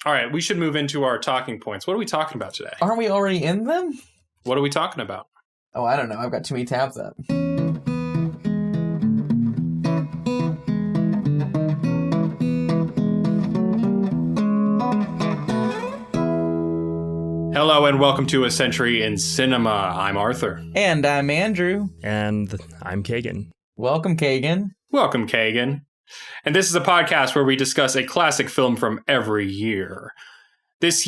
All right, we should move into our talking points. What are we talking about today? Aren't we already in them? What are we talking about? Oh, I don't know. I've got too many tabs up. Hello and welcome to A Century in Cinema. I'm Arthur. And I'm Andrew. And I'm Kagan. Welcome, Kagan. Welcome, Kagan. And this is a podcast where we discuss a classic film from every year. This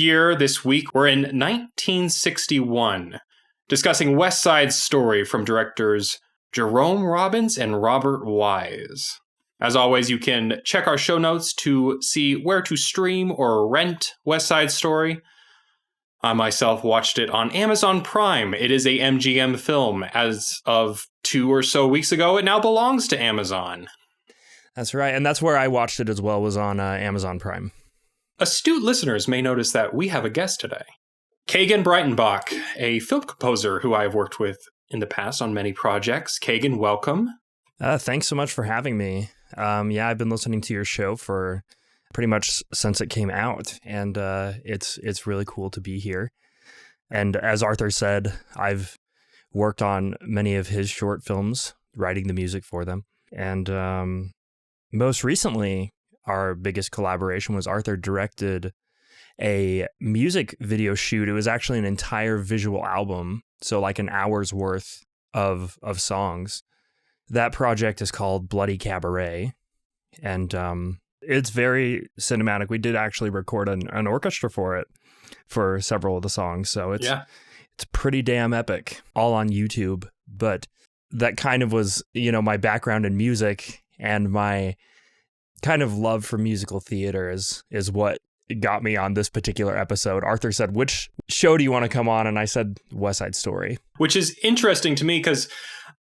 week, we're in 1961, discussing West Side Story from directors Jerome Robbins and Robert Wise. As always, you can check our show notes to see where to stream or rent West Side Story. I myself watched it on Amazon Prime. It is a MGM film. As of 2 or so weeks ago, it now belongs to Amazon. That's right. And that's where I watched it as well, was on Amazon Prime. Astute listeners may notice that we have a guest today. Kagan Breitenbach, a film composer who I have worked with in the past on many projects. Kagan, welcome. Thanks so much for having me. I've been listening to your show for pretty much since it came out, and it's really cool to be here. And as Arthur said, I've worked on many of his short films, writing the music for them. And most recently, our biggest collaboration was Arthur directed a music video shoot. It was actually an entire visual album, so like an hour's worth of songs. That project is called Bloody Cabaret, and it's very cinematic. We did actually record an orchestra for it for several of the songs, so it's pretty damn epic, all on YouTube. But that kind of was, my background in music and my kind of love for musical theater is what got me on this particular episode. Arthur said, which show do you want to come on? And I said, West Side Story. Which is interesting to me because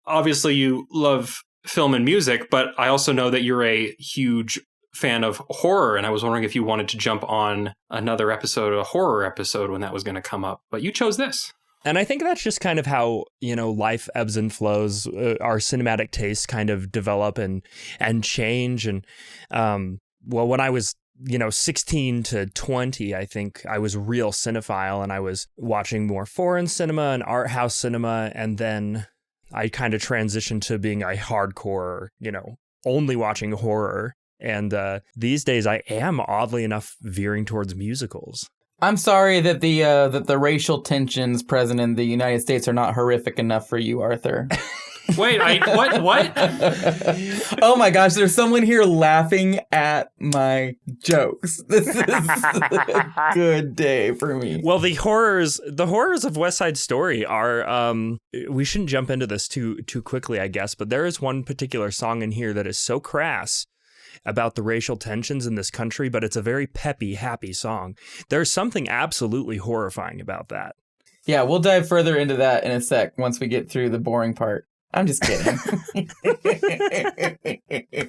obviously you love film and music, but I also know that you're a huge fan of horror. And I was wondering if you wanted to jump on another episode, a horror episode, when that was going to come up. But you chose this. And I think that's just kind of how, life ebbs and flows. Our cinematic tastes kind of develop and change. And, when I was, 16 to 20, I think I was real cinephile, and I was watching more foreign cinema and art house cinema. And then I kind of transitioned to being a hardcore, only watching horror. And these days I am, oddly enough, veering towards musicals. I'm sorry that the racial tensions present in the United States are not horrific enough for you, Arthur. Wait, what? Oh my gosh, there's someone here laughing at my jokes. This is a good day for me. Well, the horrors of West Side Story are, we shouldn't jump into this too quickly, I guess, but there is one particular song in here that is so crass about the racial tensions in this country, but it's a very peppy, happy song. There's something absolutely horrifying about that. Yeah, we'll dive further into that in a sec once we get through the boring part. I'm just kidding.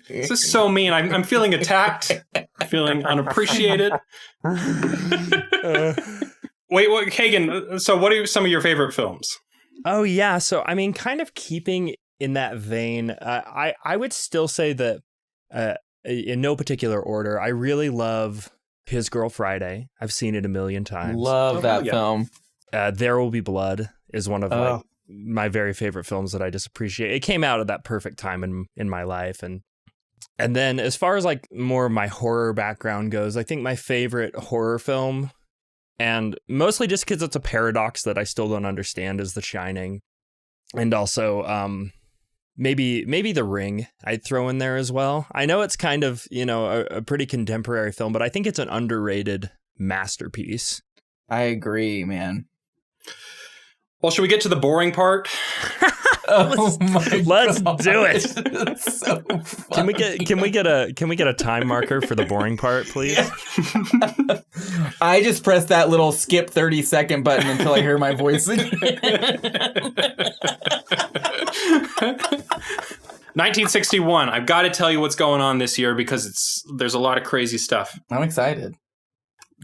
This is so mean. I'm feeling attacked, feeling unappreciated. Wait, Kagan, so what are some of your favorite films? Oh, yeah. So, kind of keeping in that vein, I would still say that in no particular order, I really love His Girl Friday. I've seen it a million times. Love that film. There Will Be Blood is one of my very favorite films that I just appreciate. It came out at that perfect time in my life. And then as far as like more of my horror background goes, I think my favorite horror film, and mostly just because it's a paradox that I still don't understand, is The Shining. And also maybe The Ring I'd throw in there as well. I know it's kind of, a pretty contemporary film, but I think it's an underrated masterpiece. I agree, man. Well, should we get to the boring part? Let's do it. So funny. Can we get a time marker for the boring part, please? I just pressed that little skip 30-second button until I hear my voice again. 1961. I've got to tell you what's going on this year because there's a lot of crazy stuff. I'm excited.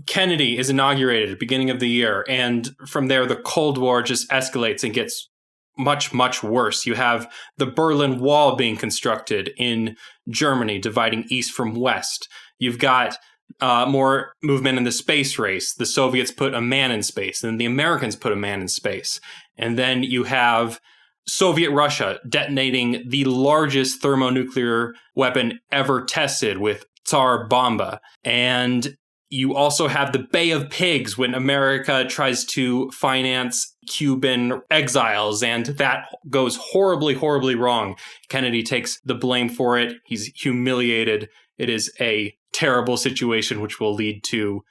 Kennedy is inaugurated at the beginning of the year, and from there the Cold War just escalates and gets much, much worse. You have the Berlin Wall being constructed in Germany, dividing east from west. You've got more movement in the space race. The Soviets put a man in space, and the Americans put a man in space. And then you have Soviet Russia detonating the largest thermonuclear weapon ever tested with Tsar Bomba. And you also have the Bay of Pigs when America tries to finance Cuban exiles, and that goes horribly, horribly wrong. Kennedy takes the blame for it. He's humiliated. It is a terrible situation, which will lead to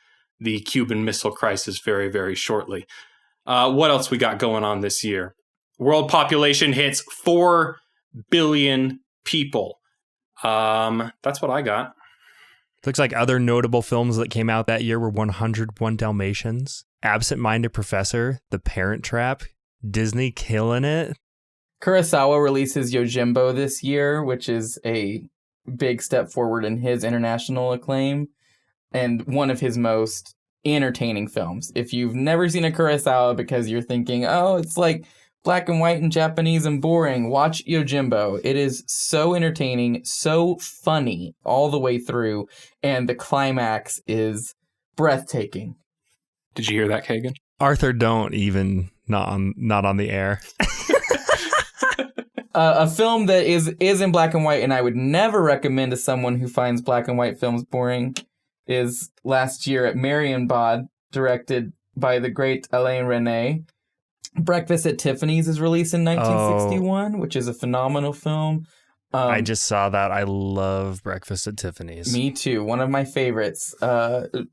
the Cuban Missile Crisis very, very shortly. What else we got going on this year? World population hits 4 billion people. That's what I got. Looks like other notable films that came out that year were 101 Dalmatians, Absent-Minded Professor, The Parent Trap, Disney killing it. Kurosawa releases Yojimbo this year, which is a big step forward in his international acclaim and one of his most entertaining films. If you've never seen a Kurosawa because you're thinking, oh, it's like black and white and Japanese and boring, watch Yojimbo. It is so entertaining, so funny all the way through, and the climax is breathtaking. Did you hear that, Kagan? Arthur, don't even, not on the air. A film that is in black and white, and I would never recommend to someone who finds black and white films boring, is last year at Marienbad, directed by the great Alain Resnais. Breakfast at Tiffany's is released in 1961, which is a phenomenal film. I just saw that. I love Breakfast at Tiffany's. Me too. One of my favorites. It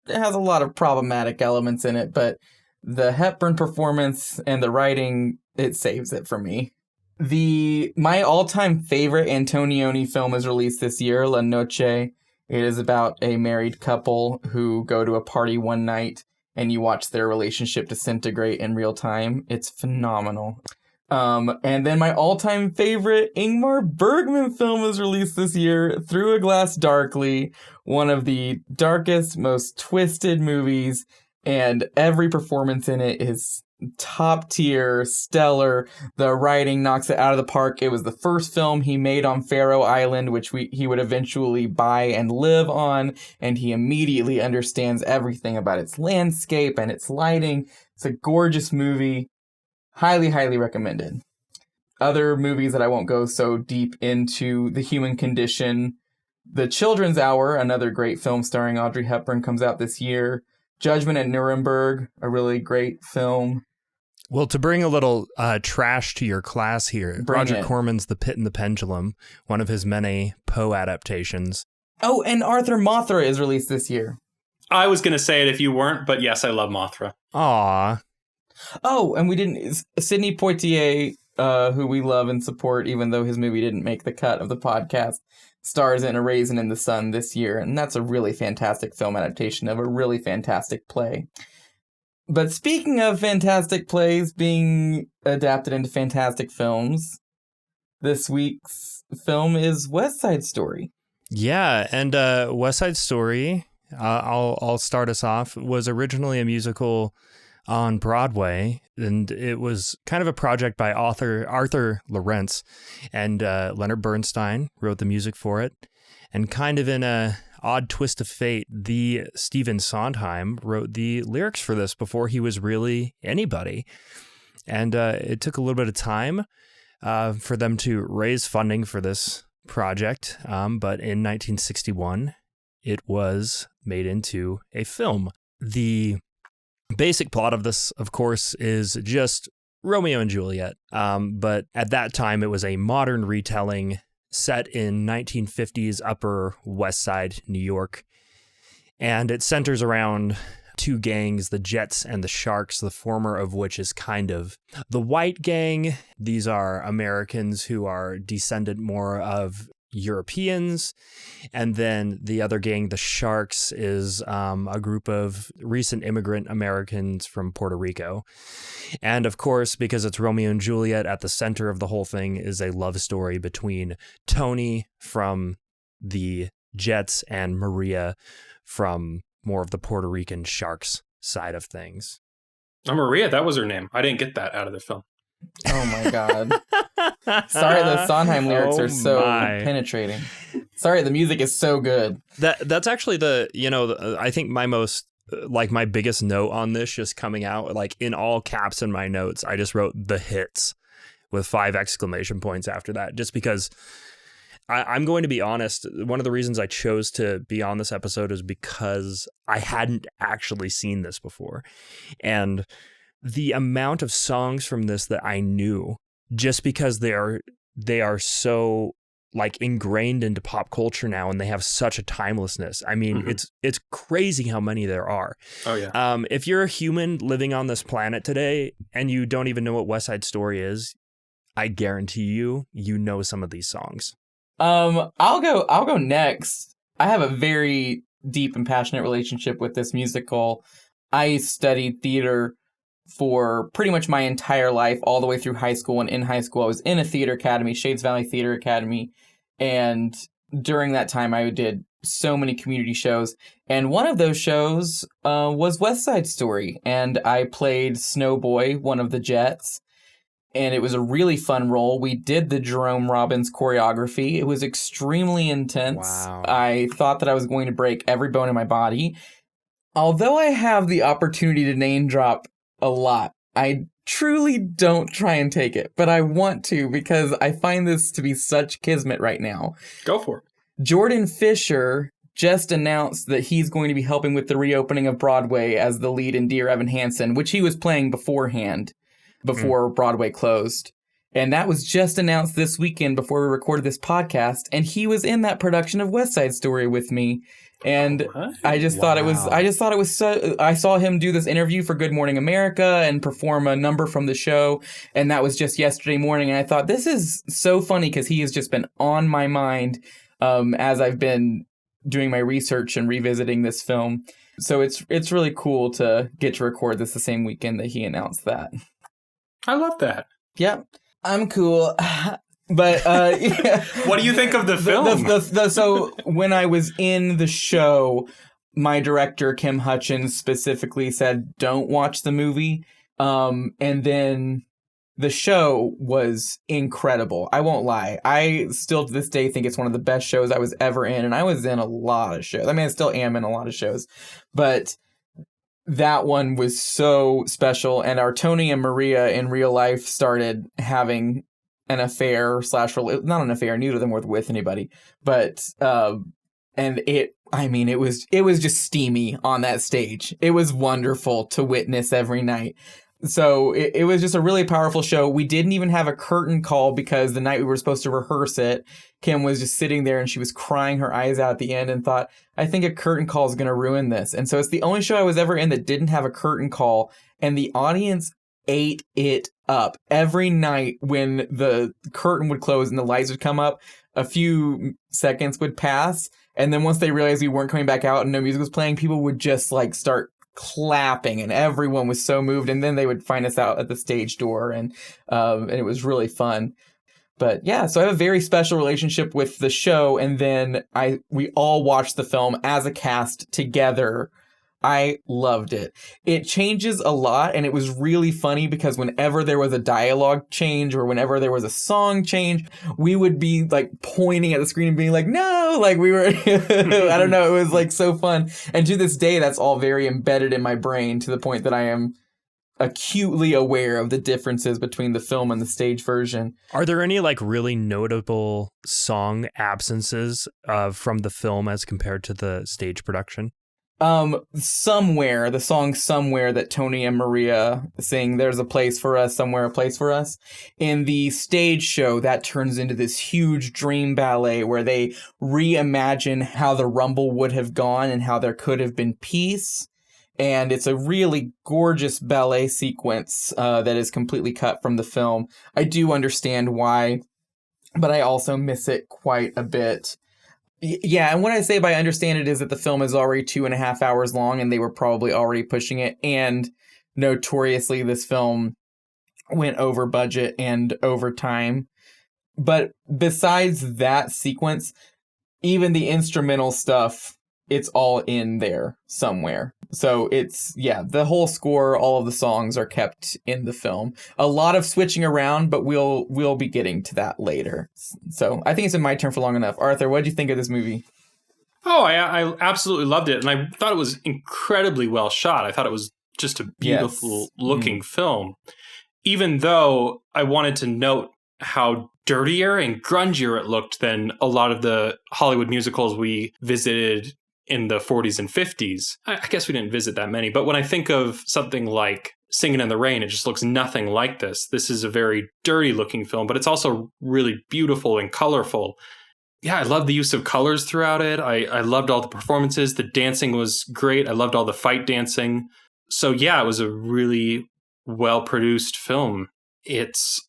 has a lot of problematic elements in it, but the Hepburn performance and the writing, it saves it for me. My all-time favorite Antonioni film is released this year, La Noche. It is about a married couple who go to a party one night and you watch their relationship disintegrate in real time. It's phenomenal. And then my all-time favorite Ingmar Bergman film is released this year, Through a Glass Darkly, one of the darkest, most twisted movies, and every performance in it is top tier, stellar. The writing knocks it out of the park. It was the first film he made on Faroe Island, which he would eventually buy and live on, and he immediately understands everything about its landscape and its lighting. It's a gorgeous movie. Highly, highly recommended. Other movies that I won't go so deep into: The Human Condition, The Children's Hour, another great film starring Audrey Hepburn, comes out this year. Judgment at Nuremberg, a really great film. Well, to bring a little trash to your class here, Roger Corman's The Pit and the Pendulum, one of his many Poe adaptations. Oh, and Arthur Mothra is released this year. I was going to say it if you weren't, but yes, I love Mothra. Aw. Oh, and we didn't... Sidney Poitier, who we love and support, even though his movie didn't make the cut of the podcast, stars in A Raisin in the Sun this year, and that's a really fantastic film adaptation of a really fantastic play. But speaking of fantastic plays being adapted into fantastic films, this week's film is West Side Story. Yeah, and West Side Story, I'll start us off, was originally a musical on Broadway, and it was kind of a project by author Arthur Lawrence, and Leonard Bernstein wrote the music for it. And kind of in a odd twist of fate, the Stephen Sondheim wrote the lyrics for this before he was really anybody. And it took a little bit of time for them to raise funding for this project. But in 1961, it was made into a film. The basic plot of this, of course, is just Romeo and Juliet. But at that time, it was a modern retelling set in 1950s Upper West Side, New York. And it centers around two gangs, the Jets and the Sharks, the former of which is kind of the white gang. These are Americans who are descended more of Europeans. And then the other gang, the Sharks, is a group of recent immigrant Americans from Puerto Rico. And of course, because it's Romeo and Juliet, at the center of the whole thing is a love story between Tony from the Jets and Maria from more of the Puerto Rican Sharks side of things. Oh, Maria, that was her name. I didn't get that out of the film. Oh my God. Sorry, those Sondheim lyrics are so penetrating. Sorry, the music is so good. That's actually I think my most my biggest note on this just coming out, like in all caps in my notes, I just wrote the hits with 5 exclamation points after that, just because I'm going to be honest. One of the reasons I chose to be on this episode is because I hadn't actually seen this before. And the amount of songs from this that I knew, just because they are so like ingrained into pop culture now, and they have such a timelessness. I mean, it's crazy how many there are. Oh yeah. If you're a human living on this planet today and you don't even know what West Side Story is, I guarantee you know some of these songs. I'll go next. I have a very deep and passionate relationship with this musical. I studied theater for pretty much my entire life, all the way through high school. And in high school, I was in a theater academy, Shades Valley Theater Academy. And during that time, I did so many community shows. And one of those shows was West Side Story. And I played Snowboy, one of the Jets. And it was a really fun role. We did the Jerome Robbins choreography. It was extremely intense. Wow. I thought that I was going to break every bone in my body. Although I have the opportunity to name drop a lot, I truly don't try and take it, but I want to because I find this to be such kismet right now. Go for it. Jordan Fisher just announced that he's going to be helping with the reopening of Broadway as the lead in Dear Evan Hansen, which he was playing beforehand, before Broadway closed. And that was just announced this weekend before we recorded this podcast, and he was in that production of West Side Story with me. And I just thought it was so, I saw him do this interview for Good Morning America and perform a number from the show. And that was just yesterday morning. And I thought, this is so funny because he has just been on my mind as I've been doing my research and revisiting this film. So it's really cool to get to record this the same weekend that he announced that. I love that. Yep. I'm cool. But yeah. What do you think of the film? So when I was in the show, my director, Kim Hutchins, specifically said, don't watch the movie. And then the show was incredible. I won't lie. I still to this day think it's one of the best shows I was ever in. And I was in a lot of shows. I mean, I still am in a lot of shows. But that one was so special. And our Tony and Maria in real life started having an affair / not an affair, neither of them were with anybody, but and it was just steamy on that stage. It was wonderful to witness every night. So it was just a really powerful show. We didn't even have a curtain call because the night we were supposed to rehearse it, Kim was just sitting there and she was crying her eyes out at the end and thought, I think a curtain call is going to ruin this. And so it's the only show I was ever in that didn't have a curtain call, and the audience ate it up. Every night when the curtain would close and the lights would come up, a few seconds would pass, and then once they realized we weren't coming back out and no music was playing, people would just like start clapping, and everyone was so moved. And then they would find us out at the stage door, and it was really fun. But yeah, so I have a very special relationship with the show, and then we all watched the film as a cast together. I loved it. It changes a lot, and it was really funny because whenever there was a dialogue change or whenever there was a song change, we would be like pointing at the screen and being like, no, like we were, I don't know. It was like so fun. And to this day, that's all very embedded in my brain to the point that I am acutely aware of the differences between the film and the stage version. Are there any like really notable song absences from the film as compared to the stage production? Somewhere, the song Somewhere that Tony and Maria sing, There's a Place for Us, Somewhere a Place for Us. In the stage show, that turns into this huge dream ballet where they reimagine how the Rumble would have gone and how there could have been peace. And it's a really gorgeous ballet sequence that is completely cut from the film. I do understand why, but I also miss it quite a bit. Yeah, and what I say by understand it is that the film is already 2.5 hours long, and they were probably already pushing it. And notoriously, this film went over budget and over time. But besides that sequence, even the instrumental stuff, it's all in there somewhere. So it's, the whole score, all of the songs are kept in the film. A lot of switching around, but we'll be getting to that later. So I think it's been my turn for long enough. Arthur, what did you think of this movie? Oh, I absolutely loved it. And I thought it was incredibly well shot. I thought it was just a beautiful looking film. Even though I wanted to note how dirtier and grungier it looked than a lot of the Hollywood musicals we visited in the 40s and 50s. I guess we didn't visit that many, but when I think of something like Singin' in the Rain, it just looks nothing like this. This is a very dirty looking film, but it's also really beautiful and colorful. Yeah, I love the use of colors throughout it. I loved all the performances. The dancing was great. I loved all the fight dancing. So yeah, it was a really well-produced film. It's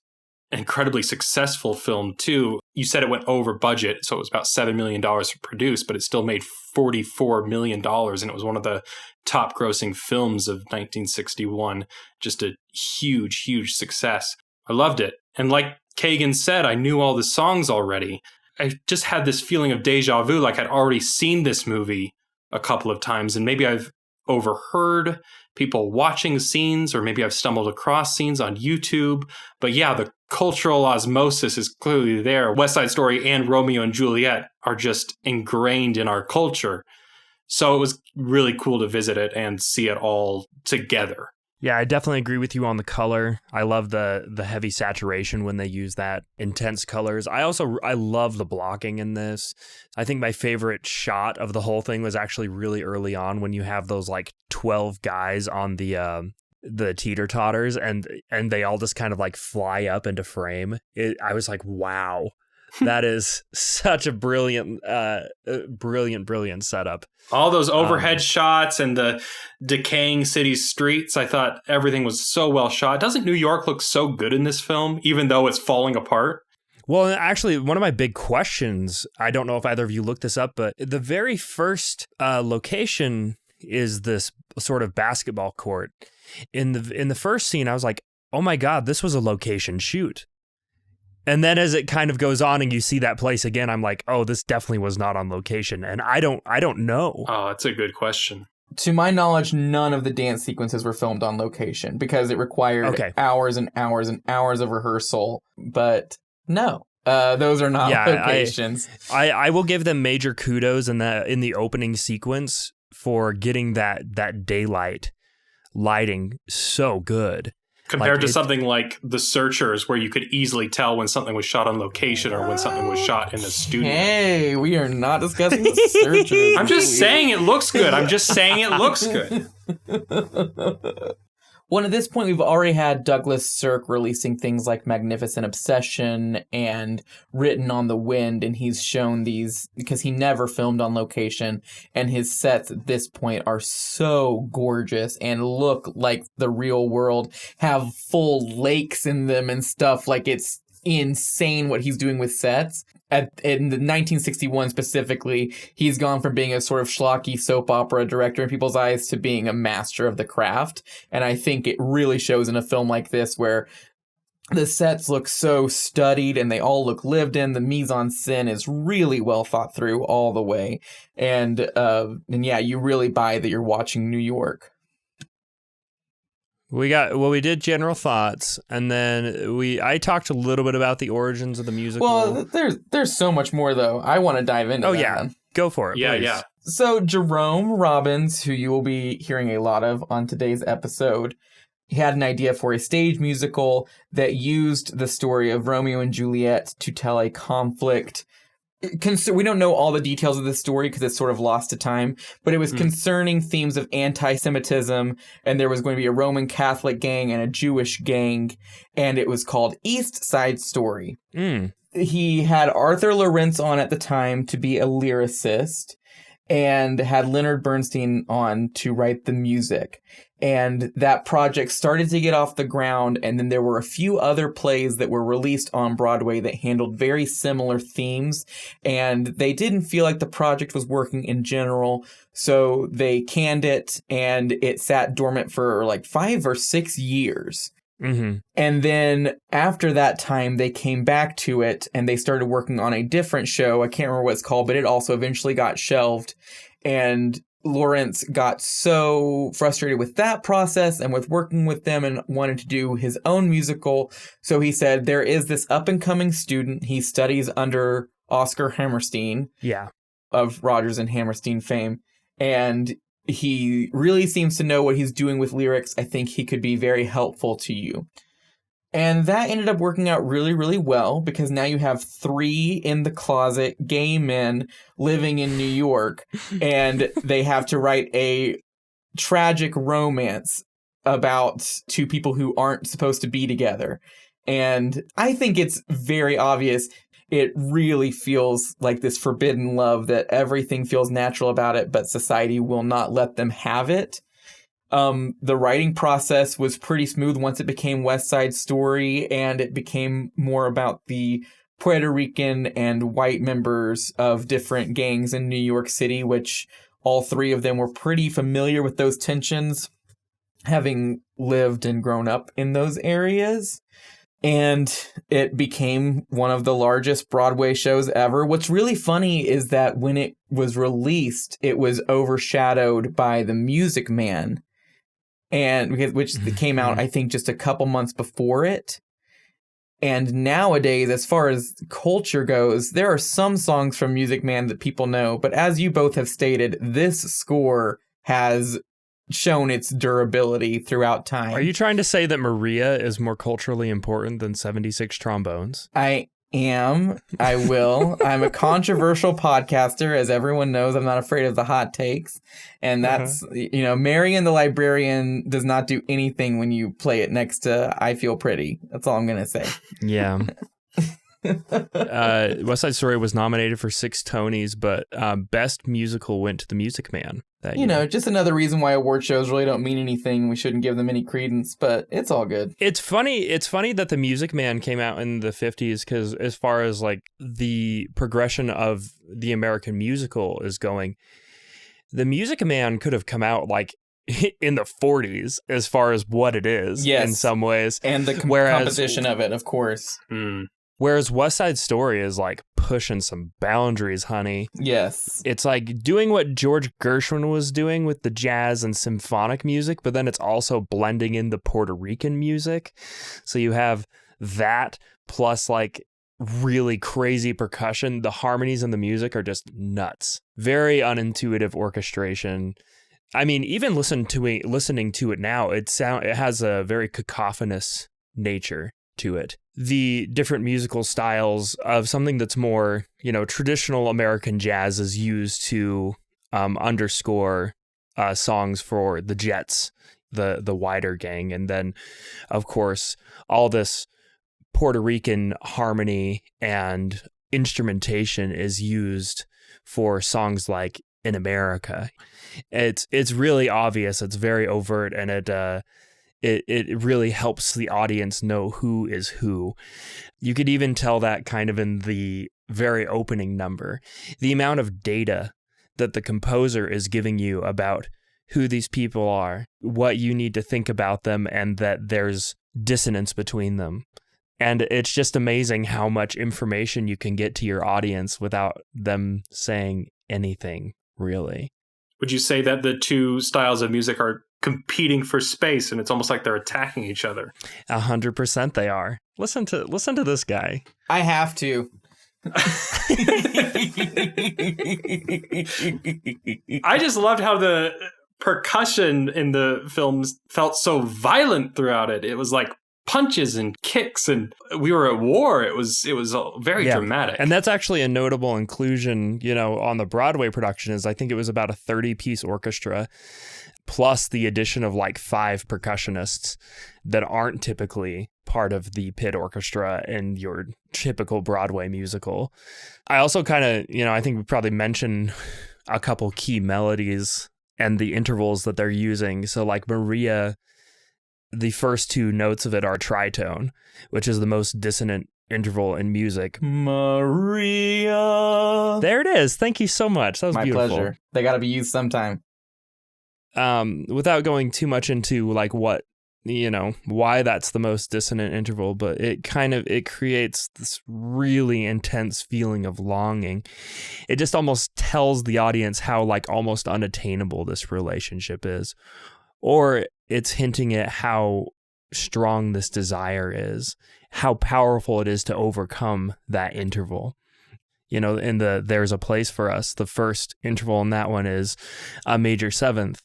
an incredibly successful film, too. You said it went over budget, so it was about $7 million to produce, but it still made $44 million, and it was one of the top-grossing films of 1961. Just a huge, huge success. I loved it. And like Kagan said, I knew all the songs already. I just had this feeling of deja vu, like I'd already seen this movie a couple of times, and maybe I've overheard people watching scenes, or maybe I've stumbled across scenes on YouTube. But yeah, the cultural osmosis is clearly there. West Side Story and Romeo and Juliet are just ingrained in our culture. So it was really cool to visit it and see it all together. Yeah, I definitely agree with you on the color. I love the heavy saturation when they use that intense colors. I love the blocking in this. I think my favorite shot of the whole thing was actually really early on when you have those like 12 guys on the teeter-totters and they all just kind of like fly up into frame. I was like, wow. That is such a brilliant setup. All those overhead shots and the decaying city streets. I thought everything was so well shot. Doesn't New York look so good in this film, even though it's falling apart? Well, actually, one of my big questions, I don't know if either of you looked this up, but the very first location is this sort of basketball court. In the first scene, I was like, oh my God, this was a location shoot. And then as it kind of goes on and you see that place again, I'm like, oh, this definitely was not on location. And I don't know. Oh, that's a good question. To my knowledge, none of the dance sequences were filmed on location because it required hours and hours and hours of rehearsal. But no, those are not locations. I will give them major kudos in the opening sequence for getting that daylight lighting so good. Compared to something like The Searchers, where you could easily tell when something was shot on location or when something was shot in the studio. Hey, we are not discussing The Searchers. I'm just saying it looks good. I'm just saying it looks good. Well, at this point, we've already had Douglas Sirk releasing things like Magnificent Obsession and Written on the Wind, and he's shown these because he never filmed on location, and his sets at this point are so gorgeous and look like the real world, have full lakes in them and stuff. Like, it's insane what he's doing with sets. In the 1961 specifically, he's gone from being a sort of schlocky soap opera director in people's eyes to being a master of the craft. And I think it really shows in a film like this where the sets look so studied and they all look lived in. The mise-en-scène is really well thought through all the way. And yeah, you really buy that you're watching New York. We did general thoughts, and then I talked a little bit about the origins of the musical. Well, there's so much more, though. I want to dive into that. Oh, yeah. Go for it, Yeah, please. yeah. So Jerome Robbins, who you will be hearing a lot of on today's episode, he had an idea for a stage musical that used the story of Romeo and Juliet to tell a conflict. We don't know all the details of the story because it's sort of lost to time, but it was concerning themes of anti-Semitism, and there was going to be a Roman Catholic gang and a Jewish gang, and it was called East Side Story. He had Arthur Lawrence on at the time to be a lyricist, and had Leonard Bernstein on to write the music. And that project started to get off the ground, and then there were a few other plays that were released on Broadway that handled very similar themes, and they didn't feel like the project was working in general, so they canned it, and it sat dormant for like 5 or 6 years. Mm-hmm. And then after that time, they came back to it, and they started working on a different show. I can't remember what it's called, but it also eventually got shelved. And Lawrence got so frustrated with that process and with working with them and wanted to do his own musical. So he said, there is this up-and-coming student. He studies under Oscar Hammerstein. Yeah. Of Rodgers and Hammerstein fame. And he really seems to know what he's doing with lyrics. I think he could be very helpful to you. And that ended up working out really, really well, because now you have 3 in the closet gay men living in New York, and they have to write a tragic romance about 2 people who aren't supposed to be together. And I think it's very obvious. It really feels like this forbidden love that everything feels natural about it, but society will not let them have it. The writing process was pretty smooth once it became West Side Story, and it became more about the Puerto Rican and white members of different gangs in New York City, which all 3 of them were pretty familiar with those tensions, having lived and grown up in those areas. And it became one of the largest Broadway shows ever. What's really funny is that when it was released, it was overshadowed by The Music Man, which came out, I think, just a couple months before it. And nowadays, as far as culture goes, there are some songs from Music Man that people know. But as you both have stated, this score has shown its durability throughout time. Are you trying to say that Maria is more culturally important than 76 trombones? I am. I will. I'm a controversial podcaster, as everyone knows. I'm not afraid of the hot takes. And that's, Marion the Librarian does not do anything when you play it next to I Feel Pretty. That's all I'm going to say. Yeah. West Side Story was nominated for 6 Tonys, but Best Musical went to The Music Man. Just another reason why award shows really don't mean anything. We shouldn't give them any credence, but it's all good. It's funny that The Music Man came out in the 50s, because as far as like the progression of the American musical is going, The Music Man could have come out like in the 40s as far as what it is, yes, in some ways. And the composition of it, of course. Whereas West Side Story is like pushing some boundaries, honey. Yes. It's like doing what George Gershwin was doing with the jazz and symphonic music, but then it's also blending in the Puerto Rican music. So you have that plus like really crazy percussion. The harmonies in the music are just nuts. Very unintuitive orchestration. I mean, even listening to it now, it has a very cacophonous nature to it. The different musical styles of something that's more, traditional American jazz is used to underscore songs for the Jets, the wider gang. And then, of course, all this Puerto Rican harmony and instrumentation is used for songs like In America. It's really obvious. It's very overt, and it really helps the audience know who is who. You could even tell that kind of in the very opening number. The amount of data that the composer is giving you about who these people are, what you need to think about them, and that there's dissonance between them. And it's just amazing how much information you can get to your audience without them saying anything, really. Would you say that the 2 styles of music are competing for space, and it's almost like they're attacking each other? 100% they are. Listen to this guy. I have to. I just loved how the percussion in the films felt so violent throughout it. It was like punches and kicks, and we were at war. It was very dramatic. And that's actually a notable inclusion, on the Broadway production. Is I think it was about a 30-piece orchestra, plus the addition of like 5 percussionists that aren't typically part of the pit orchestra in your typical Broadway musical. I also kind of, I think we probably mentioned a couple key melodies and the intervals that they're using. So like Maria, the first 2 notes of it are tritone, which is the most dissonant interval in music. Maria. There it is. Thank you so much. That was beautiful. My pleasure. They got to be used sometime. Without going too much into like what why that's the most dissonant interval, but it creates this really intense feeling of longing. It just almost tells the audience how like almost unattainable this relationship is, or it's hinting at how strong this desire is, how powerful it is to overcome that interval. In the There's a Place for Us, the first interval in that one is a major seventh.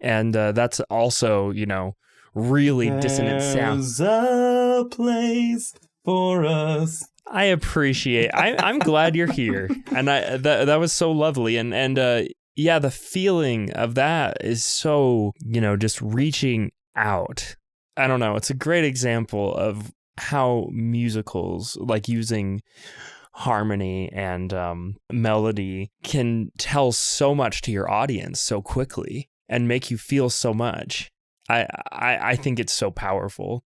And that's also, really dissonant sound. There's a place for us. I appreciate. I'm glad you're here, and that was so lovely, and the feeling of that is so just reaching out. I don't know. It's a great example of how musicals, like using harmony and melody, can tell so much to your audience so quickly and make you feel so much. I think it's so powerful.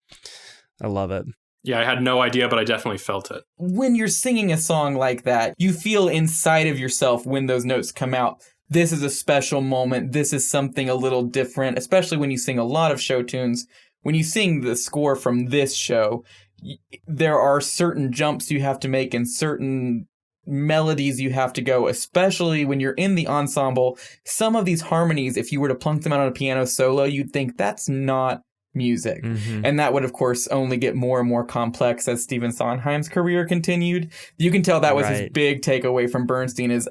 I love it. Yeah, I had no idea, but I definitely felt it. When you're singing a song like that, you feel inside of yourself when those notes come out. This is a special moment. This is something a little different, especially when you sing a lot of show tunes. When you sing the score from this show, there are certain jumps you have to make and certain melodies you have to go, especially when you're in the ensemble. Some of these harmonies, if you were to plunk them out on a piano solo, you'd think that's not music. Mm-hmm. And that would, of course, only get more and more complex as Stephen Sondheim's career continued. You can tell that was his big takeaway from Bernstein is,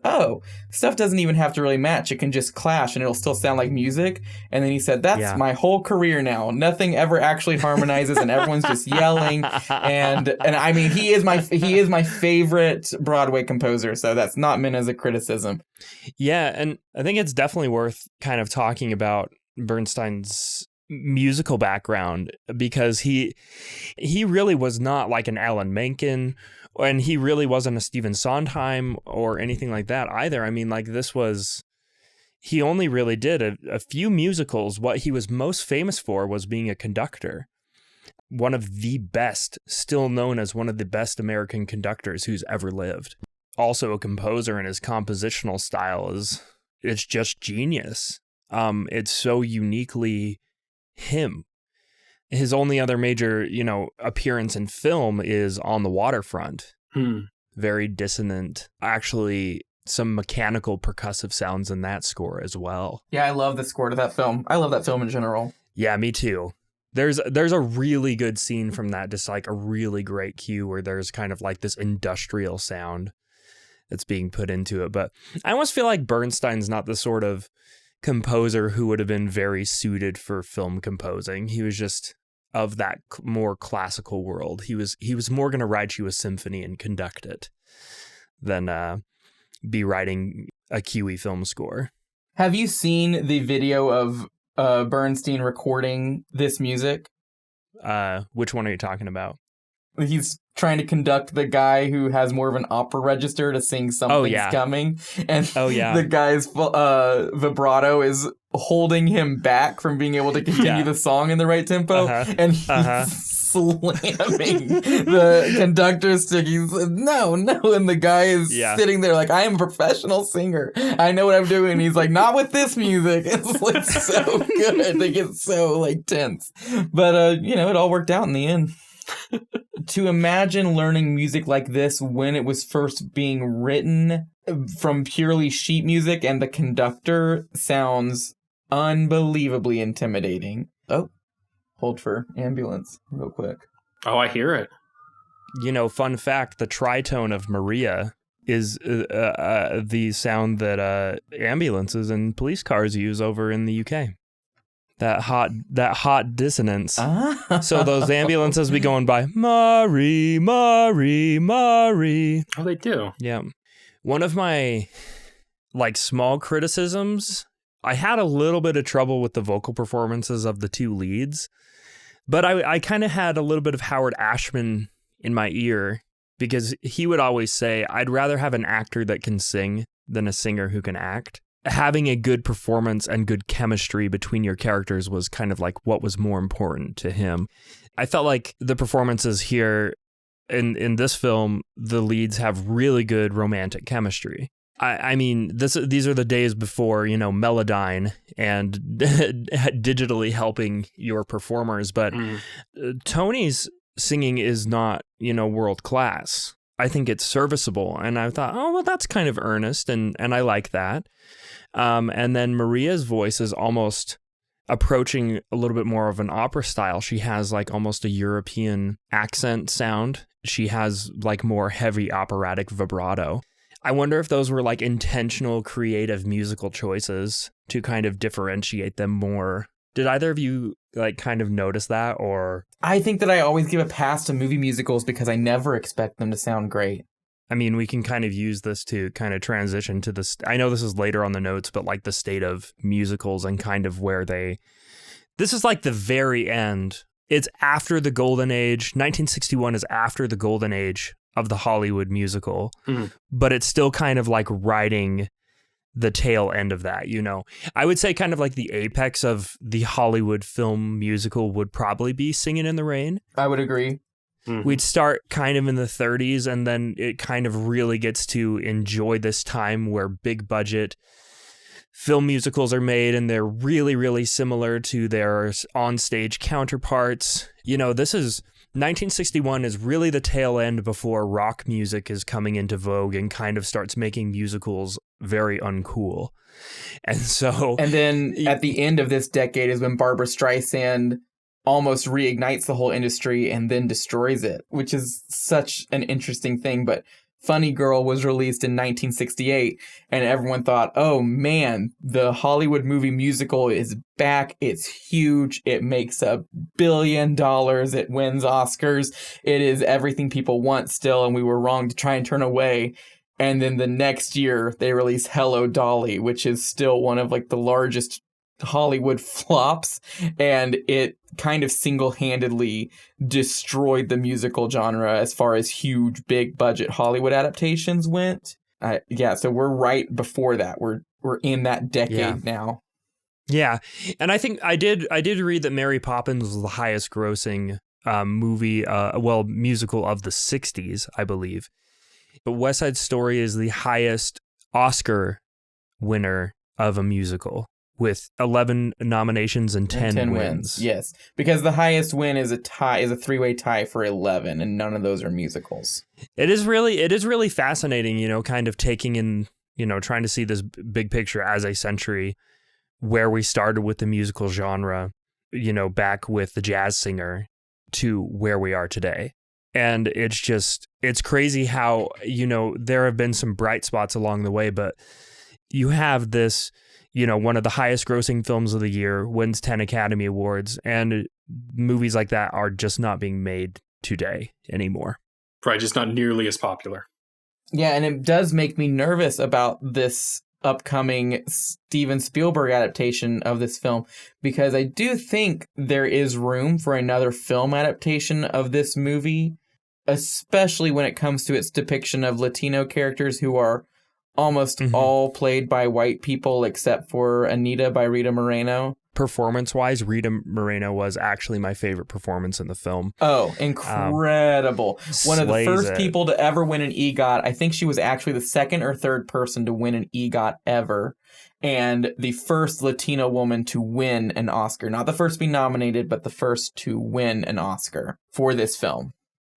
stuff doesn't even have to really match. It can just clash and it'll still sound like music. And then he said, that's my whole career now. Nothing ever actually harmonizes and everyone's just yelling. And I mean, he is my favorite Broadway composer. So that's not meant as a criticism. Yeah. And I think it's definitely worth kind of talking about Bernstein's musical background, because he really was not like an Alan Menken, and he really wasn't a Stephen Sondheim or anything like that either. I mean, like, he only really did a few musicals. What he was most famous for was being a conductor. One of the best, still known as one of the best American conductors who's ever lived. Also a composer, and his compositional style it's just genius. It's so uniquely him. His only other major, appearance in film is On the Waterfront. Very dissonant. Actually, some mechanical percussive sounds in that score as well. Yeah, I love the score to that film. I love that film in general. Yeah, me too. There's a really good scene from that, just like a really great cue where there's kind of like this industrial sound that's being put into it. But I almost feel like Bernstein's not the sort of composer who would have been very suited for film composing. He was just of that more classical world. He was more going to write you a symphony and conduct it than be writing a QE film score. Have you seen the video of Bernstein recording this music? Which one are you talking about? He's trying to conduct the guy who has more of an opera register to sing Something's Coming. And the guy's vibrato is holding him back from being able to continue the song in the right tempo. And he's slamming the conductor's stick. He's no. And the guy is sitting there like, I am a professional singer. I know what I'm doing. And he's like, not with this music. It's like so good. They get so like tense. But, it all worked out in the end. To imagine learning music like this when it was first being written from purely sheet music and the conductor sounds unbelievably intimidating. Oh, hold for ambulance real quick. Oh, I hear it. Fun fact, the tritone of Maria is the sound that ambulances and police cars use over in the UK. That hot dissonance. So those ambulances be going by Marie, Marie, Marie. Oh, they do. Yeah. One of my small criticisms, I had a little bit of trouble with the vocal performances of the two leads, but I kind of had a little bit of Howard Ashman in my ear, because he would always say, I'd rather have an actor that can sing than a singer who can act. Having a good performance and good chemistry between your characters was kind of like what was more important to him. I felt like the performances here in this film, the leads have really good romantic chemistry. I mean, these are the days before, Melodyne and digitally helping your performers. But Tony's singing is not, world class. I think it's serviceable. And I thought, oh, well, that's kind of earnest. And I like that. And then Maria's voice is almost approaching a little bit more of an opera style. She has like almost a European accent sound. She has like more heavy operatic vibrato. I wonder if those were like intentional creative musical choices to kind of differentiate them more. Did either of you like kind of notice that? Or I think that I always give a pass to movie musicals because I never expect them to sound great. I mean, we can kind of use this to kind of transition to this. I know this is later on the notes, but like the state of musicals and kind of where this is like the very end. It's after the golden age. 1961 is after the golden age of the Hollywood musical, but it's still kind of like riding the tail end of that, I would say kind of like the apex of the Hollywood film musical would probably be Singin' in the Rain. I would agree. We'd start kind of in the 30s, and then it kind of really gets to enjoy this time where big budget film musicals are made, and they're really, really similar to their onstage counterparts. This is 1961 is really the tail end before rock music is coming into vogue and kind of starts making musicals very uncool. And then at the end of this decade is when Barbra Streisand almost reignites the whole industry and then destroys it, which is such an interesting thing. But Funny Girl was released in 1968, and everyone thought, oh man, the Hollywood movie musical is back. It's huge. It makes $1 billion. It wins Oscars. It is everything people want still, and we were wrong to try and turn away. And then the next year, they release Hello, Dolly, which is still one of like the largest Hollywood flops, and it kind of single-handedly destroyed the musical genre as far as huge, big budget Hollywood adaptations went. So we're right before that. We're in that decade now. Yeah, and I think I did read that Mary Poppins was the highest grossing musical of the 60s, I believe. But West Side Story is the highest Oscar winner of a musical, with 11 nominations and 10 wins. Yes, because the highest win is a three-way tie for 11, and none of those are musicals. It is really fascinating, kind of taking in, trying to see this big picture as a century, where we started with the musical genre, back with the jazz singer, to where we are today. And it's crazy how, there have been some bright spots along the way, but you have this, one of the highest grossing films of the year, wins 10 Academy Awards, and movies like that are just not being made today anymore. Probably just not nearly as popular. Yeah, and it does make me nervous about this upcoming Steven Spielberg adaptation of this film, because I do think there is room for another film adaptation of this movie, especially when it comes to its depiction of Latino characters who are almost all played by white people except for Anita by Rita Moreno. Performance-wise, Rita Moreno was actually my favorite performance in the film. Oh, incredible. One of the first people to ever win an EGOT. I think she was actually the second or third person to win an EGOT ever. And the first Latino woman to win an Oscar. Not the first to be nominated, but the first to win an Oscar for this film.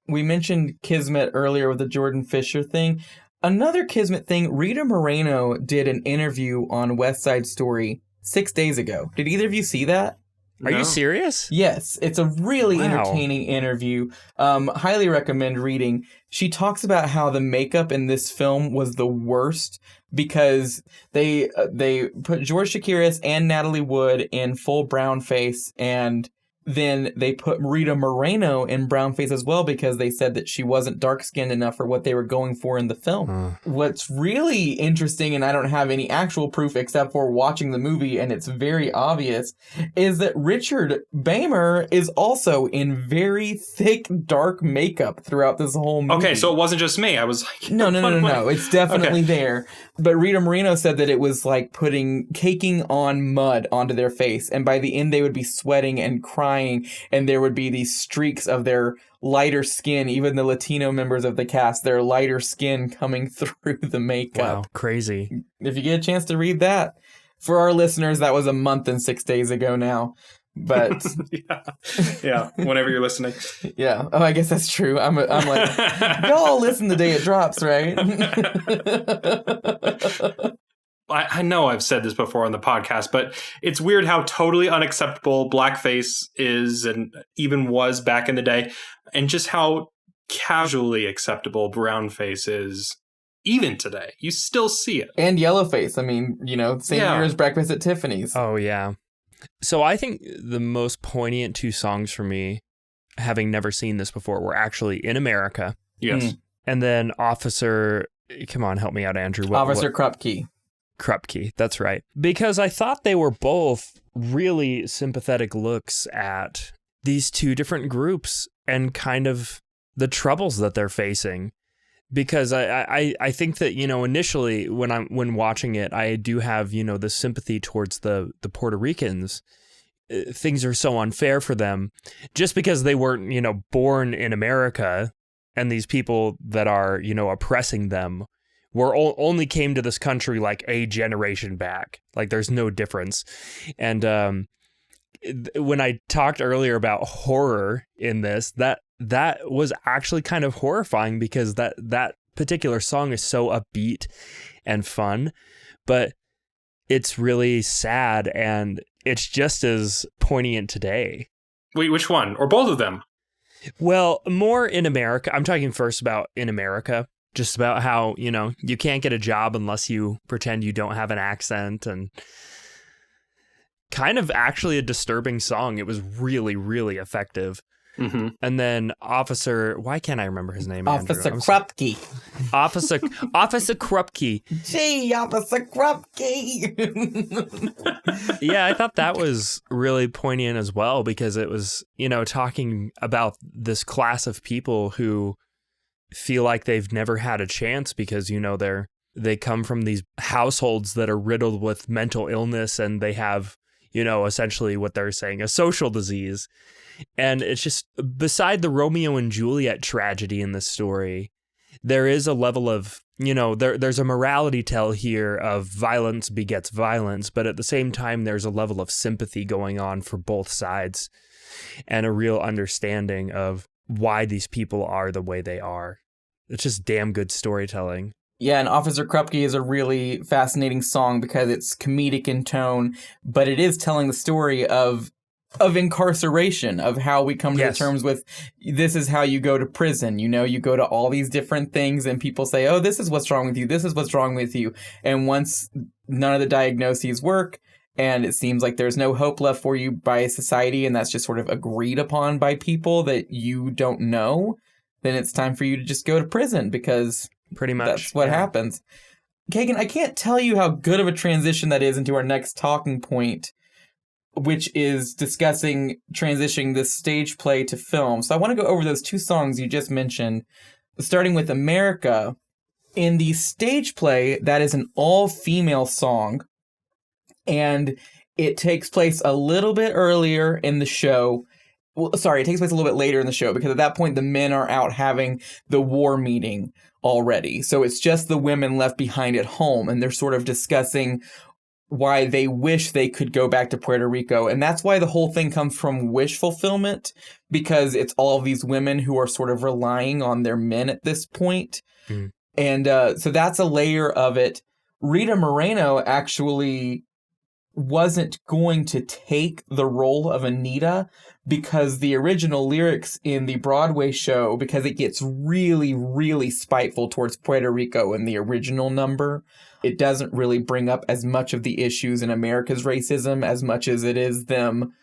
We mentioned Kismet earlier with the Jordan Fisher thing. Another Kismet thing, Rita Moreno did an interview on West Side Story 6 days ago. Did either of you see that? Are you serious? Yes, it's a really entertaining interview. Highly recommend reading. She talks about how the makeup in this film was the worst because they put George Chakiris and Natalie Wood in full brown face, and then they put Rita Moreno in brown face as well because they said that she wasn't dark-skinned enough for what they were going for in the film. What's really interesting, and I don't have any actual proof except for watching the movie, and it's very obvious, is that Richard Beymer is also in very thick, dark makeup throughout this whole movie. Okay, so it wasn't just me. I was like... No. It's definitely there. But Rita Moreno said that it was like caking on mud onto their face, and by the end they would be sweating and crying crying, and there would be these streaks of their lighter skin, even the Latino members of the cast, their lighter skin coming through the makeup. Wow, crazy. If you get a chance to read that. For our listeners, that was a month and 6 days ago now. But yeah, whenever you're listening. Yeah. Oh, I guess that's true. I'm like, y'all listen the day it drops, right? I know I've said this before on the podcast, but it's weird how totally unacceptable blackface is and even was back in the day, and just how casually acceptable brownface is even today. You still see it. And yellowface. I mean, same year as Breakfast at Tiffany's. Oh, yeah. So I think the most poignant two songs for me, having never seen this before, were actually In America. Yes. And then Officer, come on, help me out, Andrew. Officer Krupke. Krupke, that's right. Because I thought they were both really sympathetic looks at these two different groups and kind of the troubles that they're facing. Because I think that, initially when watching it, I do have, the sympathy towards the Puerto Ricans. Things are so unfair for them just because they weren't, born in America, and these people that are, oppressing them only came to this country like a generation back. Like there's no difference. And when I talked earlier about horror in this, that was actually kind of horrifying because that particular song is so upbeat and fun, but it's really sad and it's just as poignant today. Wait, which one? Or both of them? Well, more In America. I'm talking first about In America, just about how, you can't get a job unless you pretend you don't have an accent, and kind of actually a disturbing song. It was really, really effective. Mm-hmm. And then Officer, why can't I remember his name? Officer Krupke. Officer Krupke. Gee, Officer Krupke. Yeah, I thought that was really poignant as well because it was, talking about this class of people who feel like they've never had a chance because, they come from these households that are riddled with mental illness, and they have, essentially what they're saying, a social disease. And it's just, beside the Romeo and Juliet tragedy in this story, there is a level of, there's a morality tale here of violence begets violence, but at the same time, there's a level of sympathy going on for both sides and a real understanding of why these people are the way they are. It's just damn good storytelling. Yeah, and Officer Krupke is a really fascinating song because it's comedic in tone, but it is telling the story of incarceration, of how we come to terms with this is how you go to prison. You go to all these different things and people say, oh, this is what's wrong with you. This is what's wrong with you. And once none of the diagnoses work and it seems like there's no hope left for you by society, and that's just sort of agreed upon by people that you don't know, then it's time for you to just go to prison because pretty much that's what happens. Kagan, I can't tell you how good of a transition that is into our next talking point, which is transitioning this stage play to film. So I want to go over those two songs you just mentioned, starting with America. In the stage play, that is an all-female song, and it takes place a little bit earlier in the show. Well, sorry, it takes place a little bit later in the show, because at that point the men are out having the war meeting already. So it's just the women left behind at home, and they're sort of discussing why they wish they could go back to Puerto Rico. And that's why the whole thing comes from wish fulfillment, because it's all of these women who are sort of relying on their men at this point. Mm. And so that's a layer of it. Rita Moreno actually wasn't going to take the role of Anita because the original lyrics in the Broadway show, because it gets really, really spiteful towards Puerto Rico in the original number, it doesn't really bring up as much of the issues in America's racism as much as it is them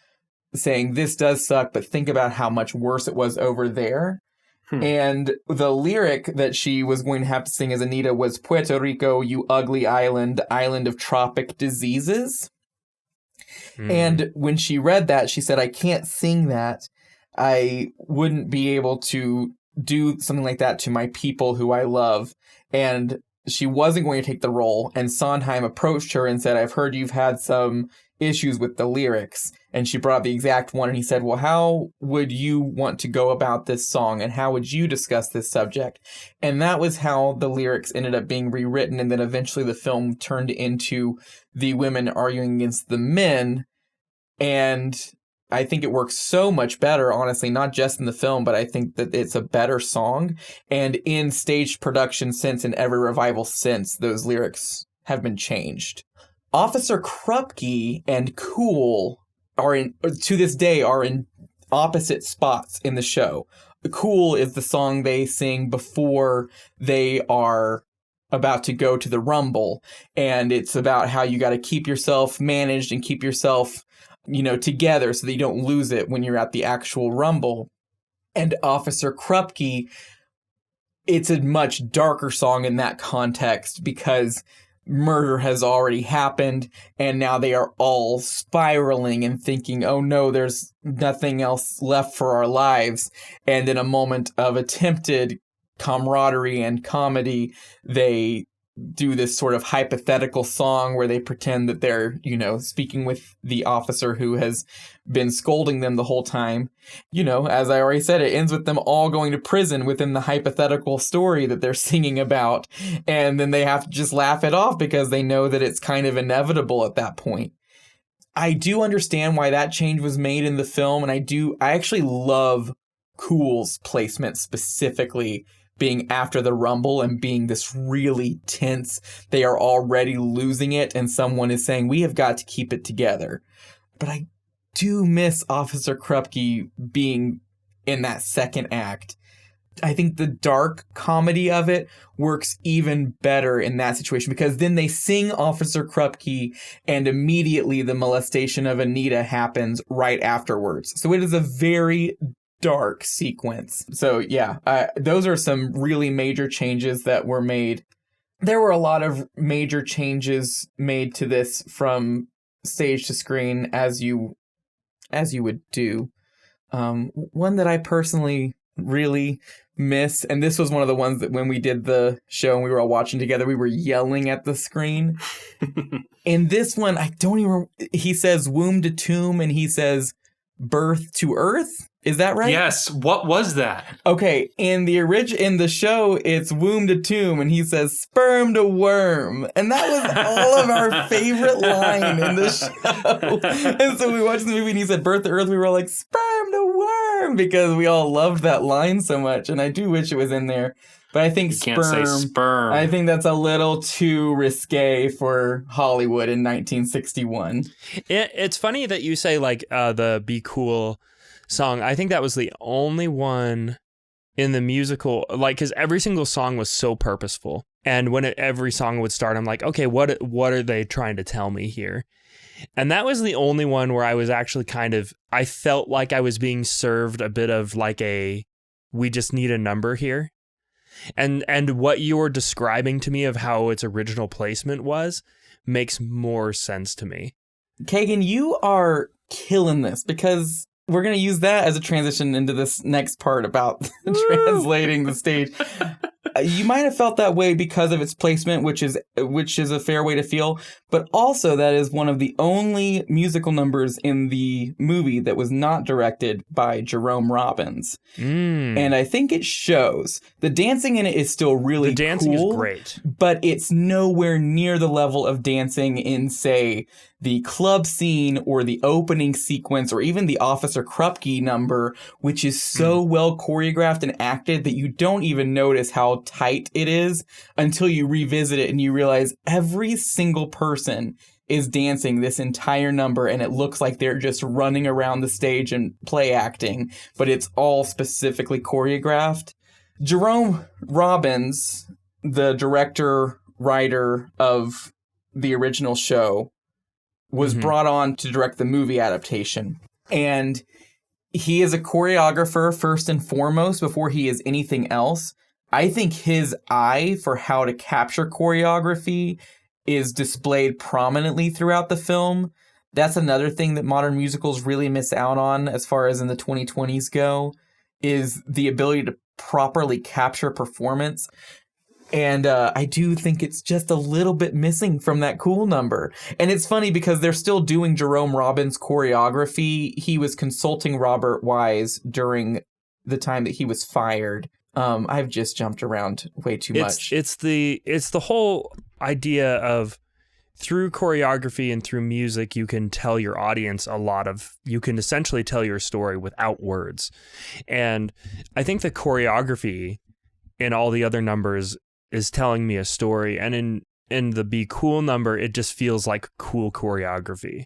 saying, this does suck, but think about how much worse it was over there. And the lyric that she was going to have to sing as Anita was, Puerto Rico, you ugly island, island of tropic diseases. And when she read that, she said, I can't sing that. I wouldn't be able to do something like that to my people who I love. And she wasn't going to take the role. And Sondheim approached her and said, I've heard you've had some issues with the lyrics. And she brought up the exact one, and he said, well, how would you want to go about this song, and how would you discuss this subject? And that was how the lyrics ended up being rewritten, and then eventually the film turned into the women arguing against the men. And I think it works so much better, honestly, not just in the film, but I think that it's a better song. And in staged production since, in every revival since, those lyrics have been changed. Officer Krupke and Cool to this day are in opposite spots in the show. Cool is the song they sing before they are about to go to the Rumble, and it's about how you got to keep yourself managed and keep yourself, together so that you don't lose it when you're at the actual Rumble. And Officer Krupke, it's a much darker song in that context because murder has already happened, and now they are all spiraling and thinking, oh no, there's nothing else left for our lives. And in a moment of attempted camaraderie and comedy, they do this sort of hypothetical song where they pretend that they're, speaking with the officer who has been scolding them the whole time. As I already said, it ends with them all going to prison within the hypothetical story that they're singing about. And then they have to just laugh it off because they know that it's kind of inevitable at that point. I do understand why that change was made in the film. And I actually love Cool's placement specifically, being after the Rumble and being this really tense, they are already losing it, and someone is saying, we have got to keep it together. But I do miss Officer Krupke being in that second act. I think the dark comedy of it works even better in that situation, because then they sing Officer Krupke and immediately the molestation of Anita happens right afterwards. So it is a very dark sequence. So yeah, those are some really major changes that were made. There were a lot of major changes made to this from stage to screen, as you would do. One that I personally really miss, and this was one of the ones that when we did the show and we were all watching together, we were yelling at the screen. In this one, I don't even. He says womb to tomb, and he says birth to earth. Is that right? Yes. What was that? Okay, in the show, it's womb to tomb, and he says sperm to worm, and that was all of our favorite line in the show. And so we watched the movie, and he said birth to earth. We were all like sperm to worm because we all loved that line so much, and I do wish it was in there. But I think Can't say sperm. I think that's a little too risque for Hollywood in 1961. It's funny that you say like the Be Cool song. I think that was the only one in the musical, like, because every single song was so purposeful. And when every song would start, I'm like, okay, what are they trying to tell me here? And that was the only one where I was actually I felt like I was being served a bit of like we just need a number here. And what you were describing to me of how its original placement was makes more sense to me. Kagan, you are killing this because we're going to use that as a transition into this next part about translating the stage. You might have felt that way because of its placement, which is a fair way to feel, but also that is one of the only musical numbers in the movie that was not directed by Jerome Robbins. And I think it shows. The dancing in it is still really cool. The dancing is great. But it's nowhere near the level of dancing in, say, the club scene or the opening sequence or even the Officer Krupke number, which is so well choreographed and acted that you don't even notice how tight it is until you revisit it and you realize every single person is dancing this entire number and it looks like they're just running around the stage and play acting, but it's all specifically choreographed. Jerome Robbins, the director, writer of the original show, was brought on to direct the movie adaptation. And he is a choreographer first and foremost before he is anything else. I think his eye for how to capture choreography is displayed prominently throughout the film. That's another thing that modern musicals really miss out on as far as in the 2020s go, is the ability to properly capture performance. And I do think it's just a little bit missing from that Cool number. And it's funny because they're still doing Jerome Robbins' choreography. He was consulting Robert Wise during the time that he was fired. I've just jumped around way too much. It's the whole idea of through choreography and through music, you can tell your audience you can essentially tell your story without words. And I think the choreography in all the other numbers is telling me a story. And in the Be Cool number, it just feels like cool choreography.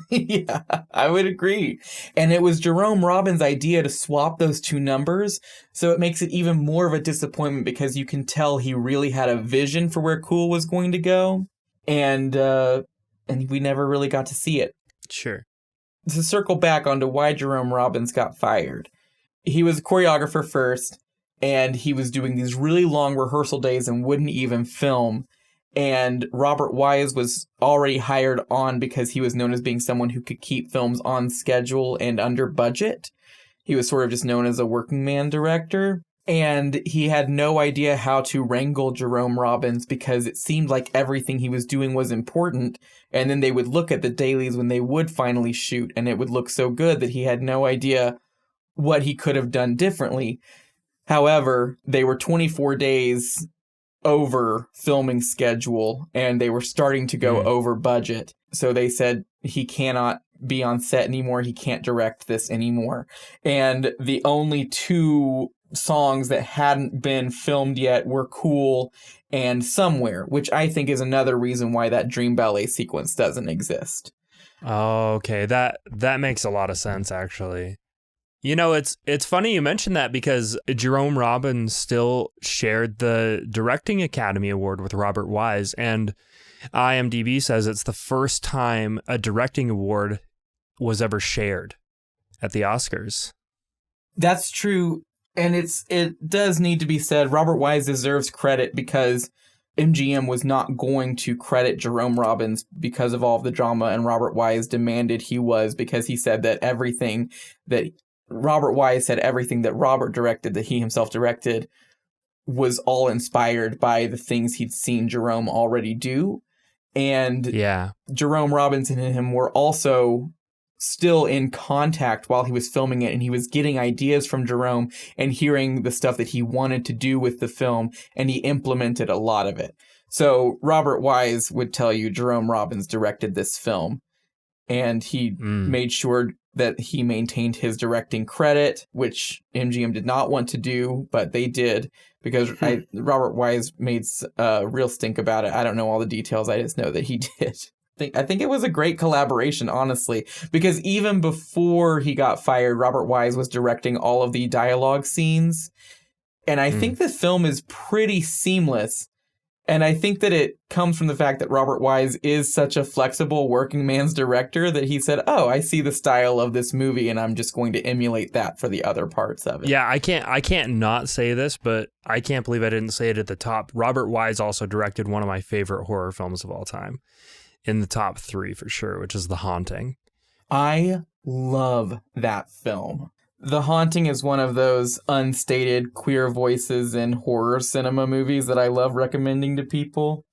Yeah, I would agree. And it was Jerome Robbins' idea to swap those two numbers. So it makes it even more of a disappointment because you can tell he really had a vision for where Cool was going to go. And we never really got to see it. Sure. To circle back onto why Jerome Robbins got fired. He was a choreographer first, and he was doing these really long rehearsal days and wouldn't even film. And Robert Wise was already hired on because he was known as being someone who could keep films on schedule and under budget. He was sort of just known as a working man director. And he had no idea how to wrangle Jerome Robbins because it seemed like everything he was doing was important. And then they would look at the dailies when they would finally shoot, and it would look so good that he had no idea what he could have done differently. However, they were 24 days over filming schedule, and they were starting to go over budget. So they said he cannot be on set anymore. He can't direct this anymore. And the only two songs that hadn't been filmed yet were Cool and Somewhere, which I think is another reason why that Dream Ballet sequence doesn't exist. Oh, okay. That makes a lot of sense, actually. You know, it's funny you mentioned that because Jerome Robbins still shared the Directing Academy Award with Robert Wise, and IMDb says it's the first time a directing award was ever shared at the Oscars. That's true, and it does need to be said, Robert Wise deserves credit because MGM was not going to credit Jerome Robbins because of all of the drama, and Robert Wise demanded he was, because he said that Robert Wise said everything that Robert directed, that he himself directed, was all inspired by the things he'd seen Jerome already do. And Jerome Robbins and him were also still in contact while he was filming it, and he was getting ideas from Jerome and hearing the stuff that he wanted to do with the film, and he implemented a lot of it. So Robert Wise would tell you Jerome Robbins directed this film, and he made sure that he maintained his directing credit, which MGM did not want to do, but they did, because Robert Wise made a real stink about it. I don't know all the details. I just know that he did. I think it was a great collaboration, honestly, because even before he got fired, Robert Wise was directing all of the dialogue scenes. And I think the film is pretty seamless. And I think that it comes from the fact that Robert Wise is such a flexible working man's director that he said, oh, I see the style of this movie and I'm just going to emulate that for the other parts of it. Yeah, I can't not say this, but I can't believe I didn't say it at the top. Robert Wise also directed one of my favorite horror films of all time, in the top 3 for sure, which is The Haunting. I love that film. The Haunting is one of those unstated queer voices in horror cinema movies that I love recommending to people.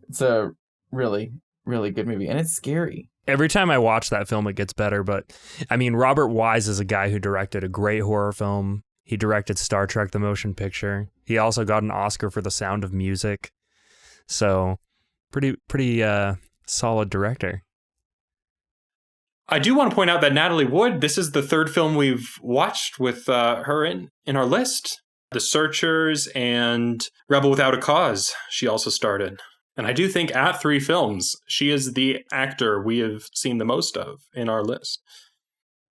It's a really, really good movie, and it's scary. Every time I watch that film, it gets better. But I mean, Robert Wise is a guy who directed a great horror film. He directed Star Trek: The Motion Picture. He also got an Oscar for The Sound of Music. So pretty solid director. I do want to point out that Natalie Wood, this is the third film we've watched with her in our list. The Searchers and Rebel Without a Cause, she also starred. And I do think at 3 films, she is the actor we have seen the most of in our list.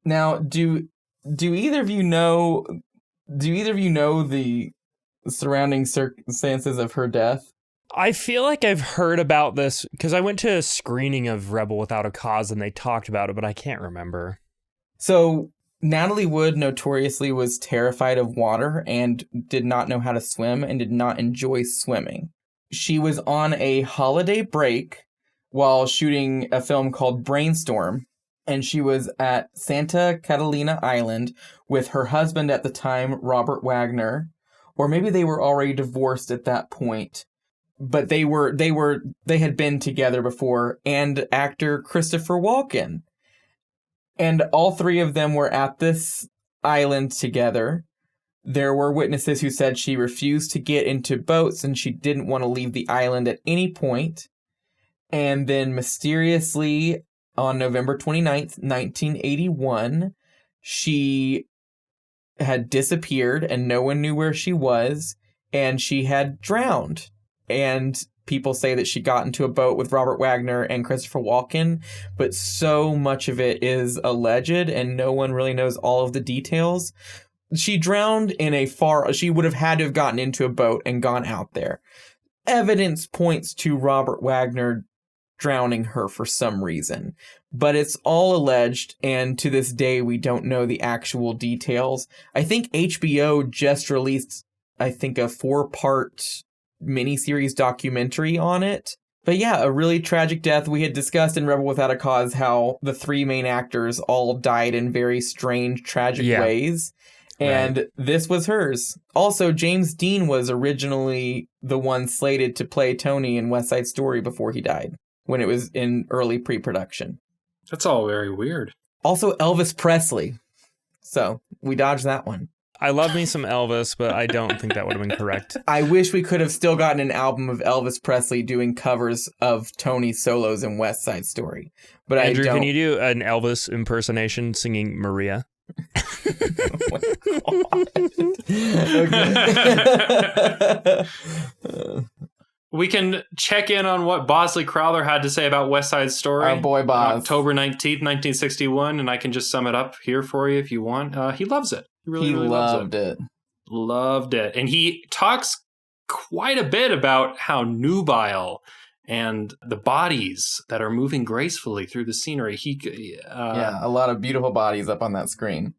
Now, do either of you know the surrounding circumstances of her death? I feel like I've heard about this because I went to a screening of Rebel Without a Cause and they talked about it, but I can't remember. So Natalie Wood notoriously was terrified of water and did not know how to swim and did not enjoy swimming. She was on a holiday break while shooting a film called Brainstorm, and she was at Santa Catalina Island with her husband at the time, Robert Wagner, or maybe they were already divorced at that point. But they had been together before, and actor Christopher Walken. And all three of them were at this island together. There were witnesses who said she refused to get into boats and she didn't want to leave the island at any point. And then mysteriously, on November 29th, 1981, she had disappeared and no one knew where she was, and she had drowned. And people say that she got into a boat with Robert Wagner and Christopher Walken, but so much of it is alleged and no one really knows all of the details. She drowned she would have had to have gotten into a boat and gone out there. Evidence points to Robert Wagner drowning her for some reason, but it's all alleged, and to this day we don't know the actual details. I think HBO just released, a 4-part miniseries documentary on it. But yeah, a really tragic death. We had discussed in Rebel Without a Cause how the three main actors all died in very strange, tragic ways. And this was hers. Also, James Dean was originally the one slated to play Tony in West Side Story before he died, when it was in early pre-production. That's all very weird. Also, Elvis Presley. So, we dodged that one. I love me some Elvis, but I don't think that would have been correct. I wish we could have still gotten an album of Elvis Presley doing covers of Tony's solos in West Side Story. But Andrew, I don't. Can you do an Elvis impersonation singing Maria? Oh my God. We can check in on what Bosley Crowther had to say about West Side Story. Our boy Boz. October 19th, 1961, and I can just sum it up here for you if you want. He loves it. He really loved it. Loved it. And he talks quite a bit about how nubile and the bodies that are moving gracefully through the scenery. A lot of beautiful bodies up on that screen.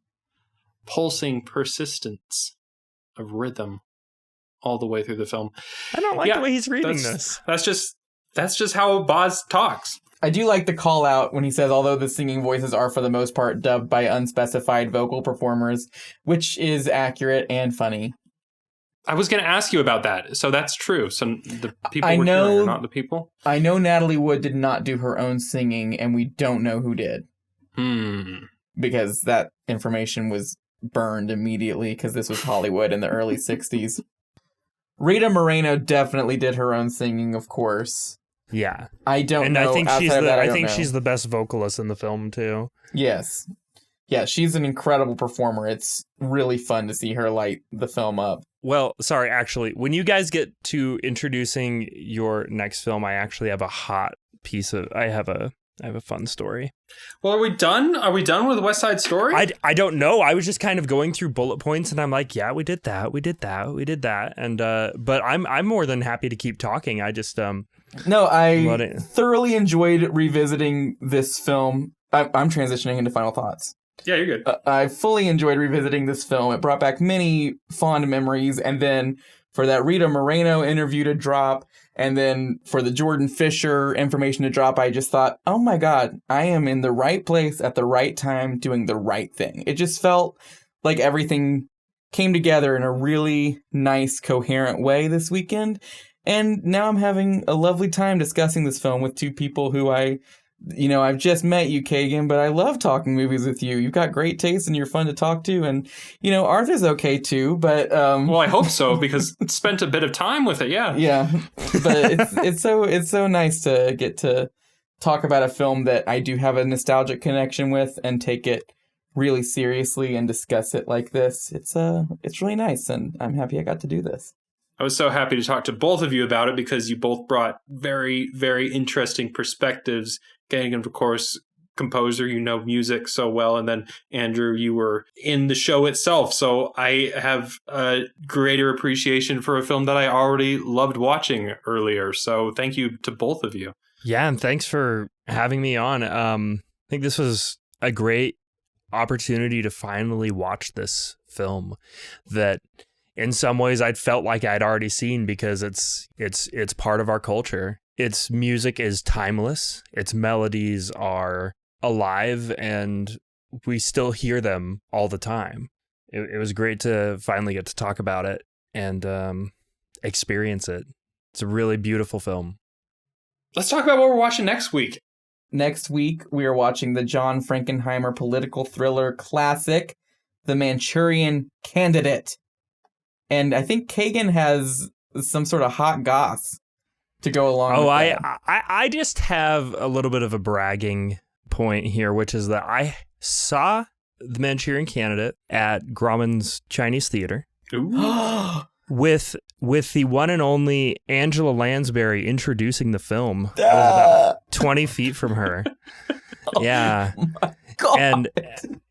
Pulsing persistence of rhythm all the way through the film. I don't like the way he's reading this. That's just how Boz talks. I do like the call out when he says, although the singing voices are for the most part dubbed by unspecified vocal performers, which is accurate and funny. I was going to ask you about that. So that's true. So the people hearing are not the people? I know Natalie Wood did not do her own singing, and we don't know who did. Because that information was burned immediately, because this was Hollywood in the early 60s. Rita Moreno definitely did her own singing, of course. Yeah. I don't know. And I think she's she's the best vocalist in the film, too. Yes. Yeah, she's an incredible performer. It's really fun to see her light the film up. Well, sorry, actually, when you guys get to introducing your next film, I actually have I have a fun story. Well, are we done? Are we done with West Side Story? I don't know. I was just kind of going through bullet points, and I'm like, yeah, we did that, and but I'm more than happy to keep talking. I just I thoroughly enjoyed revisiting this film. I'm transitioning into final thoughts. Yeah, you're good. I fully enjoyed revisiting this film. It brought back many fond memories, and then for that Rita Moreno interview to drop, and then for the Jordan Fisher information to drop, I just thought, oh my God, I am in the right place at the right time doing the right thing. It just felt like everything came together in a really nice, coherent way this weekend. And now I'm having a lovely time discussing this film with two people who I've just met you, Kagan, but I love talking movies with you. You've got great taste and you're fun to talk to. And, Arthur's okay too, but... well, I hope so, because spent a bit of time with it, yeah. Yeah, but it's so nice to get to talk about a film that I do have a nostalgic connection with and take it really seriously and discuss it like this. It's really nice, and I'm happy I got to do this. I was so happy to talk to both of you about it because you both brought very, very interesting perspectives. Kagan, of course, composer, music so well. And then Andrew, you were in the show itself. So I have a greater appreciation for a film that I already loved watching earlier. So thank you to both of you. Yeah, and thanks for having me on. I think this was a great opportunity to finally watch this film that in some ways I'd felt like I'd already seen because it's part of our culture. Its music is timeless. Its melodies are alive, and we still hear them all the time. It was great to finally get to talk about it. and experience it. It's a really beautiful film. Let's talk about what we're watching next week. Next week, we are watching the John Frankenheimer political thriller classic, The Manchurian Candidate. And I think Kagan has some sort of hot goss to go along with that. I just have a little bit of a bragging point here, which is that I saw The Manchurian Candidate at Grauman's Chinese Theater. Ooh. with the one and only Angela Lansbury introducing the film. I was about 20 feet from her. Yeah. God.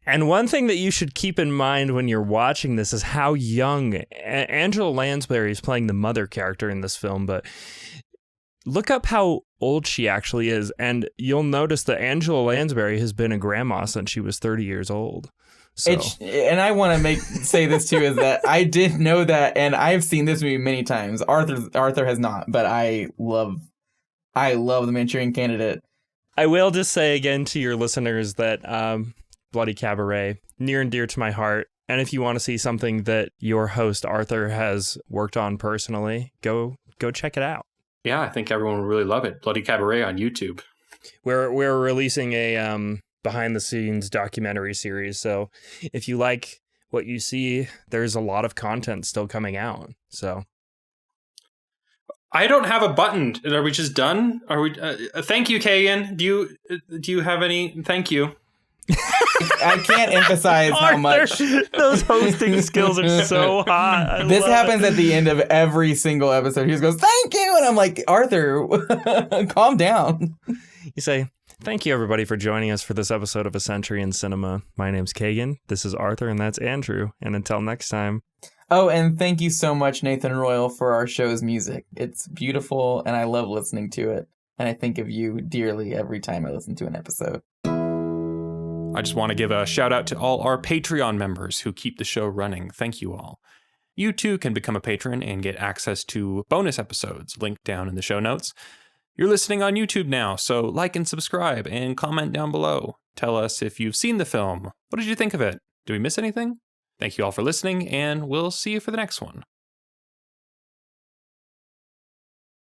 And one thing that you should keep in mind when you're watching this is how young Angela Lansbury is playing the mother character in this film, but look up how old she actually is, and you'll notice that Angela Lansbury has been a grandma since she was 30 years old. So. And I want to say this too, is that I did know that, and I've seen this movie many times. Arthur has not, but I love The Manchurian Candidate. I will just say again to your listeners that Bloody Cabaret, near and dear to my heart. And if you want to see something that your host Arthur has worked on personally, go check it out. Yeah, I think everyone will really love it. Bloody Cabaret on YouTube. We're releasing a behind the scenes documentary series, so if you like what you see, there's a lot of content still coming out. So I don't have a button. Are we just done? Are we? Thank you, Kagan. Do you have any? Thank you. I can't emphasize how much those hosting skills are so hot. This happens at the end of every single episode. He just goes, "Thank you," and I'm like, Arthur, calm down. You say, "Thank you, everybody, for joining us for this episode of A Century in Cinema. My name's Kagan. This is Arthur, and that's Andrew. And until next time." Oh, and thank you so much, Nathan Royal, for our show's music. It's beautiful, and I love listening to it. And I think of you dearly every time I listen to an episode. I just want to give a shout out to all our Patreon members who keep the show running. Thank you all. You too can become a patron and get access to bonus episodes linked down in the show notes. You're listening on YouTube now, so like and subscribe and comment down below. Tell us if you've seen the film. What did you think of it? Did we miss anything? Thank you all for listening, and we'll see you for the next one.